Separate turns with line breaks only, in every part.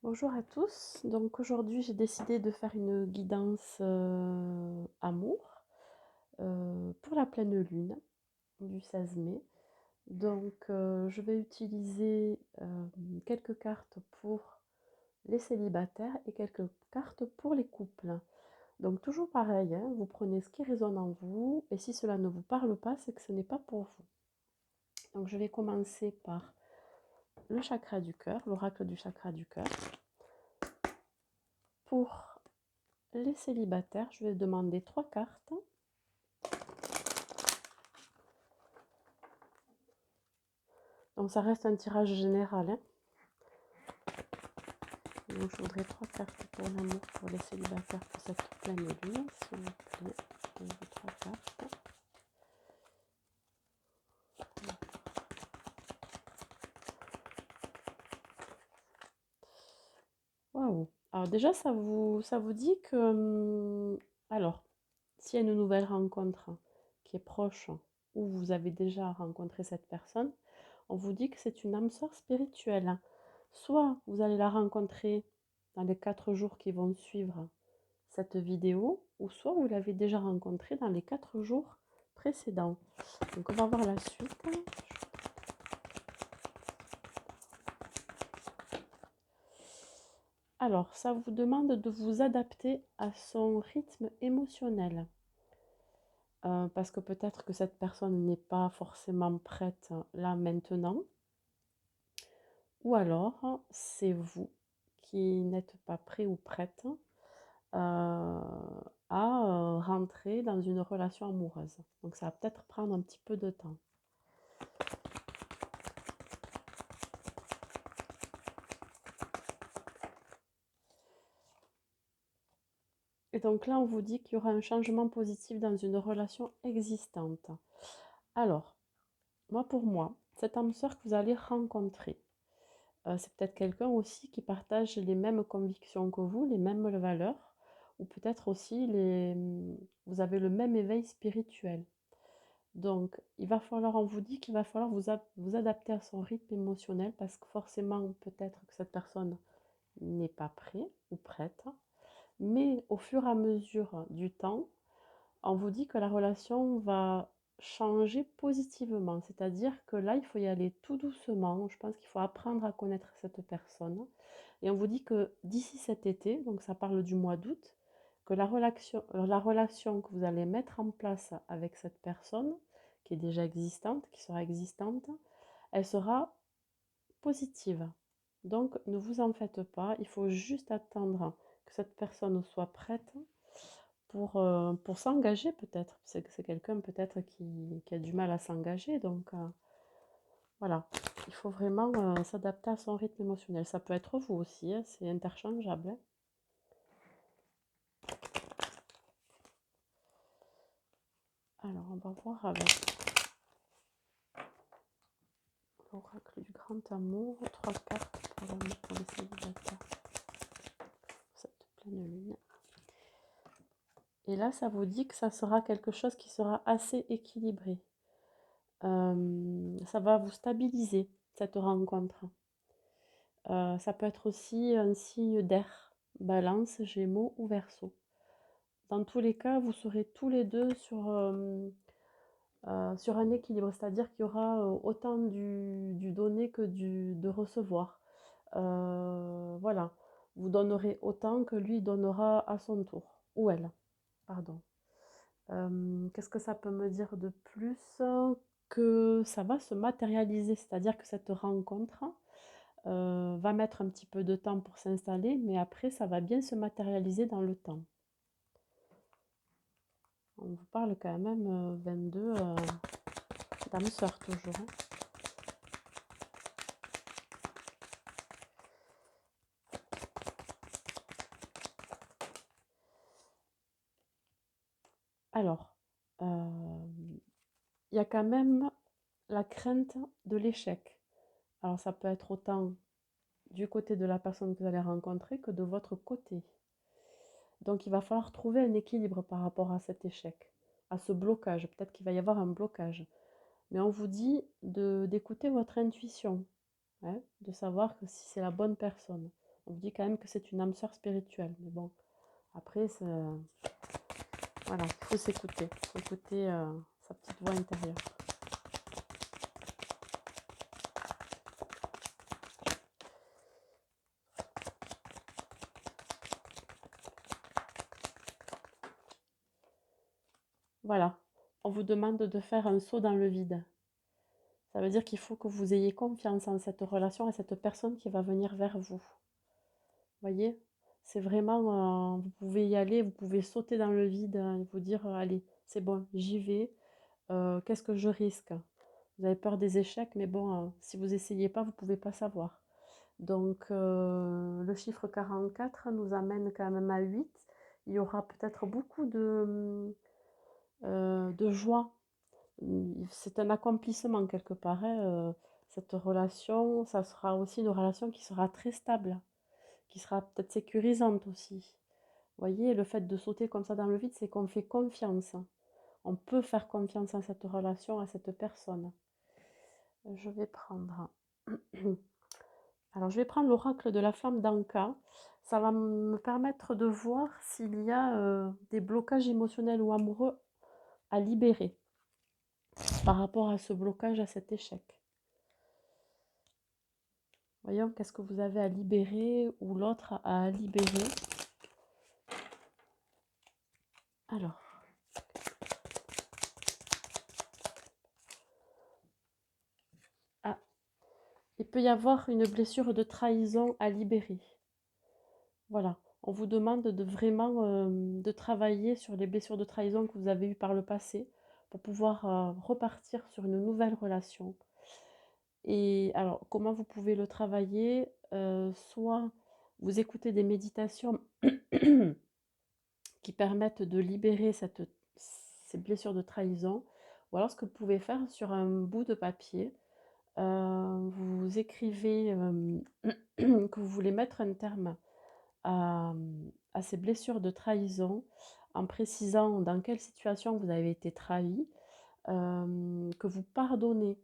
Bonjour à tous. Donc aujourd'hui, j'ai décidé de faire une guidance amour pour la pleine lune du 16 mai. Donc je vais utiliser quelques cartes pour les célibataires et quelques cartes pour les couples. Donc toujours pareil, hein, vous prenez ce qui résonne en vous et si cela ne vous parle pas, c'est que ce n'est pas pour vous. Donc je vais commencer par le chakra du cœur, l'oracle du chakra du cœur. Pour les célibataires, je vais demander 3 cartes. Donc ça reste un tirage général, hein. Donc je voudrais 3 cartes pour l'amour pour les célibataires pour cette pleine lune, s'il vous plaît. Donc 3 cartes. Waouh! Alors déjà, ça vous dit que... alors, s'il y a une nouvelle rencontre qui est proche, ou vous avez déjà rencontré cette personne, on vous dit que c'est une âme sœur spirituelle. Soit vous allez la rencontrer dans les 4 jours qui vont suivre cette vidéo, ou soit vous l'avez déjà rencontrée dans les 4 jours précédents. Donc on va voir la suite. Alors, ça vous demande de vous adapter à son rythme émotionnel. Parce que peut-être que cette personne n'est pas forcément prête là maintenant. Ou alors, c'est vous qui n'êtes pas prêt ou prête à rentrer dans une relation amoureuse. Donc ça va peut-être prendre un petit peu de temps. Et donc là, on vous dit qu'il y aura un changement positif dans une relation existante. Alors, pour moi, cette âme sœur que vous allez rencontrer, c'est peut-être quelqu'un aussi qui partage les mêmes convictions que vous, les mêmes valeurs, ou peut-être aussi vous avez le même éveil spirituel. Donc, il va falloir, on vous dit qu'il va falloir vous adapter à son rythme émotionnel parce que forcément, peut-être que cette personne n'est pas prête ou prête. Mais au fur et à mesure du temps, on vous dit que la relation va changer positivement. C'est-à-dire que là, il faut y aller tout doucement. Je pense qu'il faut apprendre à connaître cette personne. Et on vous dit que d'ici cet été, donc ça parle du mois d'août, que la relation que vous allez mettre en place avec cette personne, qui est déjà existante, qui sera existante, elle sera positive. Donc ne vous en faites pas, il faut juste attendre que cette personne soit prête pour s'engager peut-être. C'est quelqu'un peut-être qui a du mal à s'engager. Donc voilà, il faut vraiment s'adapter à son rythme émotionnel. Ça peut être vous aussi, hein, c'est interchangeable, hein. Alors on va voir avec l'oracle du grand amour, 3 cartes pour l'amour pour les célibataires. Cette pleine lune. Et là, ça vous dit que ça sera quelque chose qui sera assez équilibré. Ça va vous stabiliser, cette rencontre. Ça peut être aussi un signe d'air, balance, gémeaux ou verseau. Dans tous les cas, vous serez tous les deux sur un équilibre, c'est-à-dire qu'il y aura autant du donner que de recevoir. Voilà, vous donnerez autant que lui donnera à son tour, ou elle, pardon. Qu'est-ce que ça peut me dire de plus? Que ça va se matérialiser, c'est-à-dire que cette rencontre va mettre un petit peu de temps pour s'installer, mais après, ça va bien se matérialiser dans le temps. On vous parle quand même 22 d'âme sœur toujours, hein. Alors, il y a quand même la crainte de l'échec. Alors, ça peut être autant du côté de la personne que vous allez rencontrer que de votre côté. Donc, il va falloir trouver un équilibre par rapport à cet échec, à ce blocage. Peut-être qu'il va y avoir un blocage. Mais on vous dit d'écouter votre intuition, hein, de savoir que si c'est la bonne personne. On vous dit quand même que c'est une âme sœur spirituelle. Mais bon, après, voilà, il faut s'écouter. Il faut écouter sa petite voix intérieure. Voilà, on vous demande de faire un saut dans le vide. Ça veut dire qu'il faut que vous ayez confiance en cette relation et cette personne qui va venir vers vous. Voyez? C'est vraiment, vous pouvez y aller, vous pouvez sauter dans le vide et vous dire, allez, c'est bon, j'y vais. Qu'est-ce que je risque? Vous avez peur des échecs, mais bon, si vous essayez pas, vous pouvez pas savoir. Donc, le chiffre 44 nous amène quand même à 8. Il y aura peut-être beaucoup de joie. C'est un accomplissement quelque part, hein, cette relation. Ça sera aussi une relation qui sera très stable, qui sera peut-être sécurisante aussi. Vous voyez, le fait de sauter comme ça dans le vide, c'est qu'on fait confiance. On peut faire confiance à cette relation, à cette personne. Je vais prendre... Alors, je vais prendre l'oracle de la flamme d'Anka. Ça va me permettre de voir s'il y a des blocages émotionnels ou amoureux à libérer par rapport à ce blocage, à cet échec. Voyons, qu'est-ce que vous avez à libérer ou l'autre a à libérer. Alors, ah, il peut y avoir une blessure de trahison à libérer. Voilà, on vous demande de vraiment de travailler sur les blessures de trahison que vous avez eues par le passé pour pouvoir repartir sur une nouvelle relation. Et alors, comment vous pouvez le travailler? Soit vous écoutez des méditations qui permettent de libérer ces blessures de trahison, ou alors ce que vous pouvez faire sur un bout de papier, vous écrivez que vous voulez mettre un terme à ces blessures de trahison en précisant dans quelle situation vous avez été trahi, que vous pardonnez.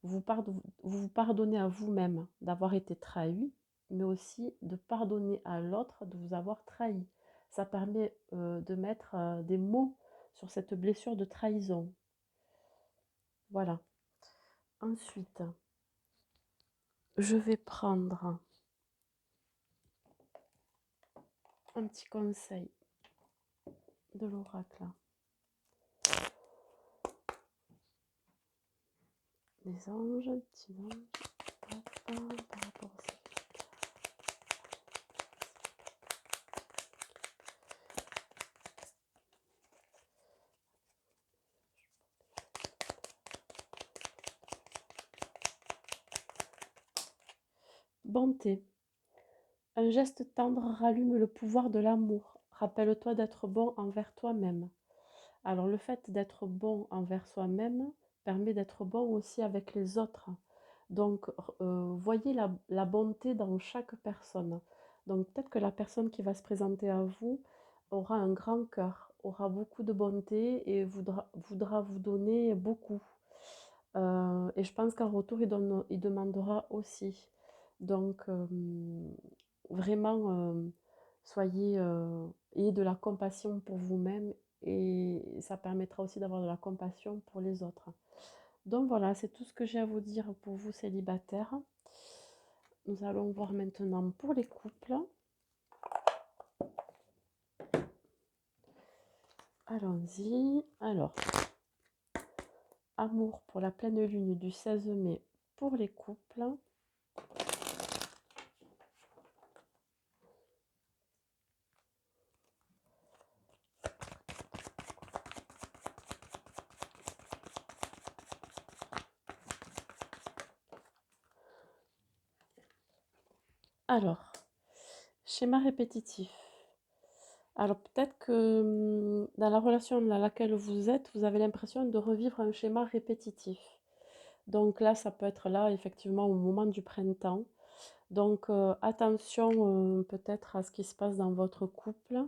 Vous vous pardonnez à vous-même d'avoir été trahi, mais aussi de pardonner à l'autre de vous avoir trahi. Ça permet de mettre des mots sur cette blessure de trahison. Voilà. Ensuite, je vais prendre un petit conseil de l'oracle. Les anges, petits anges, par rapport à ça. Bonté. Un geste tendre rallume le pouvoir de l'amour. Rappelle-toi d'être bon envers toi-même. Alors le fait d'être bon envers soi-même permet d'être bon aussi avec les autres. Donc voyez la bonté dans chaque personne. Donc peut-être que la personne qui va se présenter à vous aura un grand cœur, aura beaucoup de bonté et voudra vous donner beaucoup. Et je pense qu'en retour, il demandera aussi. Donc vraiment, ayez de la compassion pour vous-même et ça permettra aussi d'avoir de la compassion pour les autres. Donc voilà, c'est tout ce que j'ai à vous dire pour vous célibataires. Nous allons voir maintenant pour les couples. Allons-y. Alors, amour pour la pleine lune du 16 mai pour les couples. Alors, schéma répétitif. Alors peut-être que dans la relation dans laquelle vous êtes, vous avez l'impression de revivre un schéma répétitif. Donc là, ça peut être là, effectivement, au moment du printemps. Donc attention peut-être à ce qui se passe dans votre couple.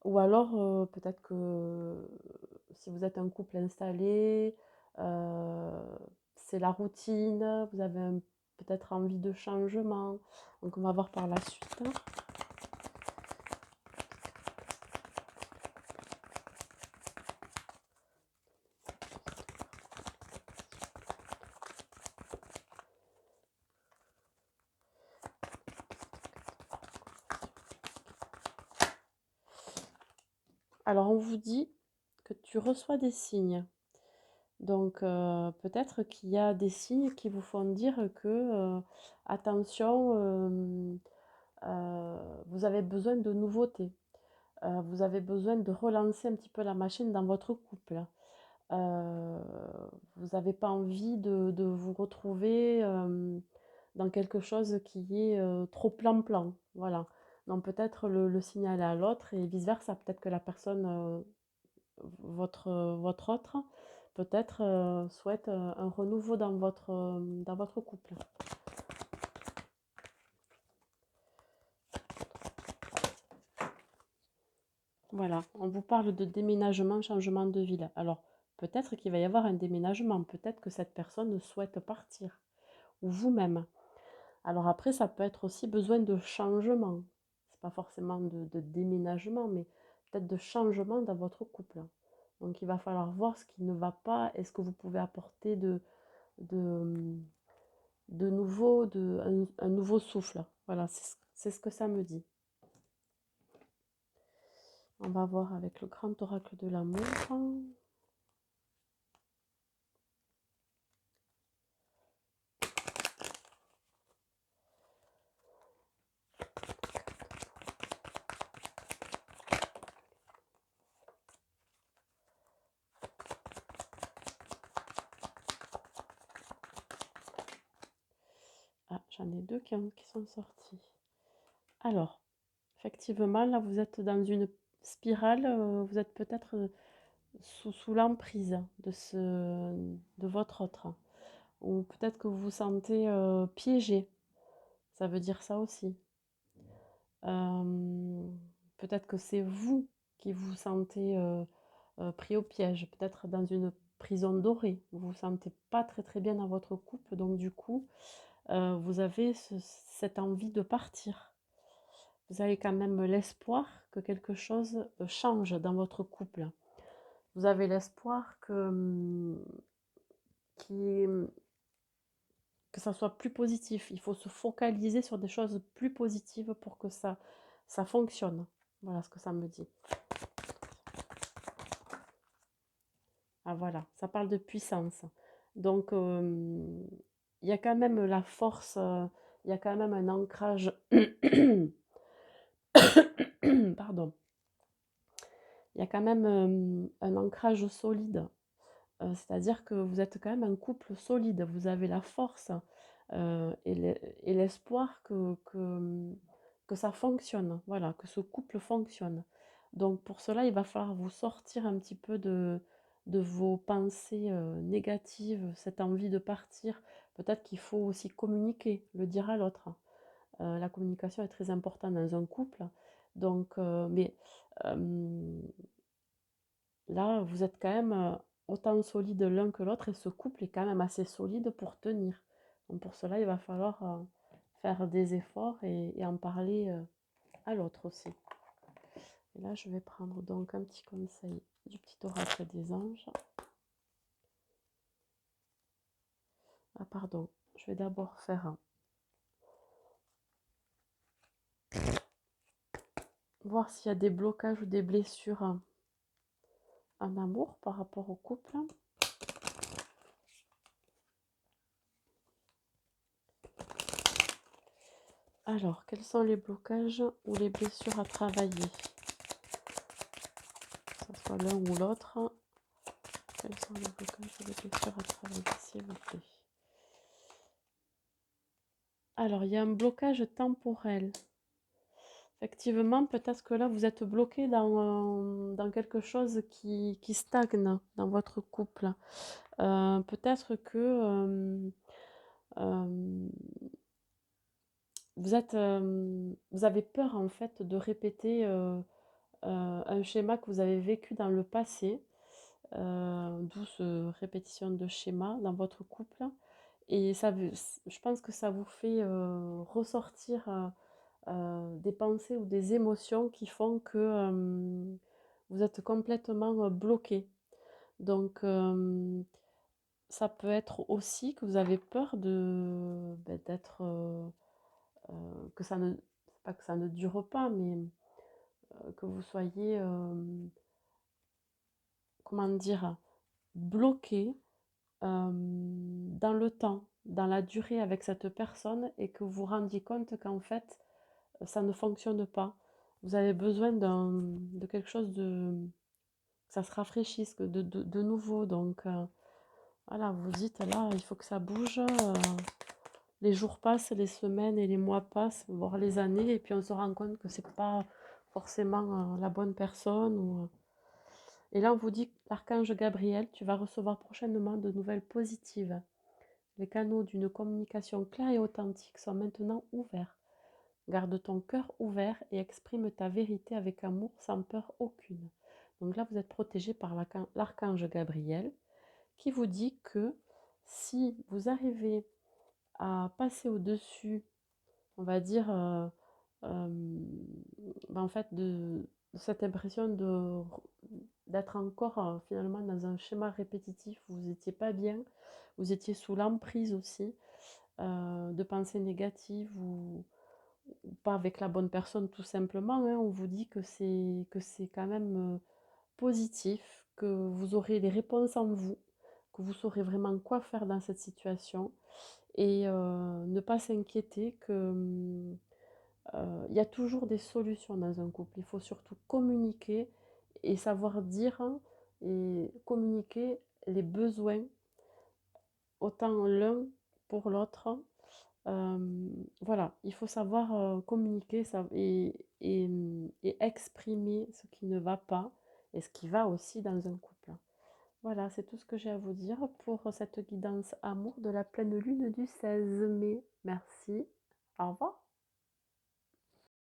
Ou alors peut-être que si vous êtes un couple installé, c'est la routine, vous avez peut-être envie de changement. Donc on va voir par la suite. Alors on vous dit que tu reçois des signes. Donc peut-être qu'il y a des signes qui vous font dire que attention, vous avez besoin de nouveautés. Vous avez besoin de relancer un petit peu la machine dans votre couple. Euh, vous n'avez pas envie de vous retrouver dans quelque chose qui est trop plan-plan. Voilà. Donc peut-être le signaler à l'autre et vice-versa. Peut-être que la personne, votre autre, peut-être souhaite un renouveau dans votre couple. Voilà, on vous parle de déménagement, changement de ville. Alors, peut-être qu'il va y avoir un déménagement, peut-être que cette personne souhaite partir, ou vous-même. Alors après, ça peut être aussi besoin de changement. C'est pas forcément de déménagement, mais peut-être de changement dans votre couple. Donc il va falloir voir ce qui ne va pas, est-ce que vous pouvez apporter de, de nouveau, un nouveau souffle. Voilà, c'est ce que ça me dit. On va voir avec le grand oracle de l'amour. Ah, j'en ai deux qui sont sortis. Alors, effectivement, là, vous êtes dans une spirale, vous êtes peut-être sous l'emprise de votre autre. Ou peut-être que vous vous sentez piégé. Ça veut dire ça aussi. Peut-être que c'est vous qui vous sentez pris au piège. Peut-être dans une prison dorée. Vous vous sentez pas très très bien dans votre couple. Donc du coup, vous avez cette envie de partir. Vous avez quand même l'espoir que quelque chose change dans votre couple. Vous avez l'espoir que ça soit plus positif. Il faut se focaliser sur des choses plus positives pour que ça fonctionne. Voilà ce que ça me dit. Ah voilà, ça parle de puissance. Donc, il y a quand même la force, il y a quand même un ancrage. Pardon. Il y a quand même un ancrage solide. C'est-à-dire que vous êtes quand même un couple solide. Vous avez la force et l'espoir que ça fonctionne. Voilà, que ce couple fonctionne. Donc pour cela, il va falloir vous sortir un petit peu de vos pensées négatives, cette envie de partir. Peut-être qu'il faut aussi communiquer, le dire à l'autre. La communication est très importante dans un couple. Donc, mais là, vous êtes quand même autant solide l'un que l'autre et ce couple est quand même assez solide pour tenir. Donc pour cela, il va falloir faire des efforts et en parler à l'autre aussi. Et là, je vais prendre donc un petit conseil du petit oracle des anges. Ah pardon, je vais d'abord faire voir s'il y a des blocages ou des blessures en amour par rapport au couple. Alors, quels sont les blocages ou les blessures à travailler? Que ce soit l'un ou l'autre. Quels sont les blocages ou les blessures à travailler, s'il vous plaît? Alors, il y a un blocage temporel. Effectivement, peut-être que là, vous êtes bloqué dans quelque chose qui stagne dans votre couple. Peut-être que euh, vous avez peur, en fait, de répéter un schéma que vous avez vécu dans le passé, d'où cette répétition de schéma dans votre couple. Et je pense que ça vous fait ressortir des pensées ou des émotions qui font que vous êtes complètement bloqué. Donc, ça peut être aussi que vous avez peur d'être, que ça ne, c'est pas que ça ne dure pas, mais que vous soyez, comment dire, bloqué dans le temps, dans la durée avec cette personne et que vous vous rendiez compte qu'en fait, ça ne fonctionne pas. Vous avez besoin de quelque chose que ça se rafraîchisse, de nouveau. Donc, voilà, vous dites là, il faut que ça bouge. Les jours passent, les semaines et les mois passent, voire les années, et puis on se rend compte que c'est pas forcément la bonne personne. Et là, on vous dit, l'archange Gabriel, tu vas recevoir prochainement de nouvelles positives. Les canaux d'une communication claire et authentique sont maintenant ouverts. Garde ton cœur ouvert et exprime ta vérité avec amour sans peur aucune. Donc là, vous êtes protégé par l'archange Gabriel qui vous dit que si vous arrivez à passer au-dessus, on va dire, euh, en fait, de cette impression d'être encore finalement dans un schéma répétitif où vous n'étiez pas bien, vous étiez sous l'emprise aussi de pensées négatives ou pas avec la bonne personne tout simplement, hein. On vous dit que c'est quand même positif, que vous aurez les réponses en vous, que vous saurez vraiment quoi faire dans cette situation et ne pas s'inquiéter que il y a toujours des solutions dans un couple. Il faut surtout communiquer et savoir dire et communiquer les besoins autant l'un pour l'autre. Voilà, il faut savoir communiquer et exprimer ce qui ne va pas et ce qui va aussi dans un couple. Voilà, c'est tout ce que j'ai à vous dire pour cette guidance amour de la pleine lune du 16 mai. Merci. Au revoir.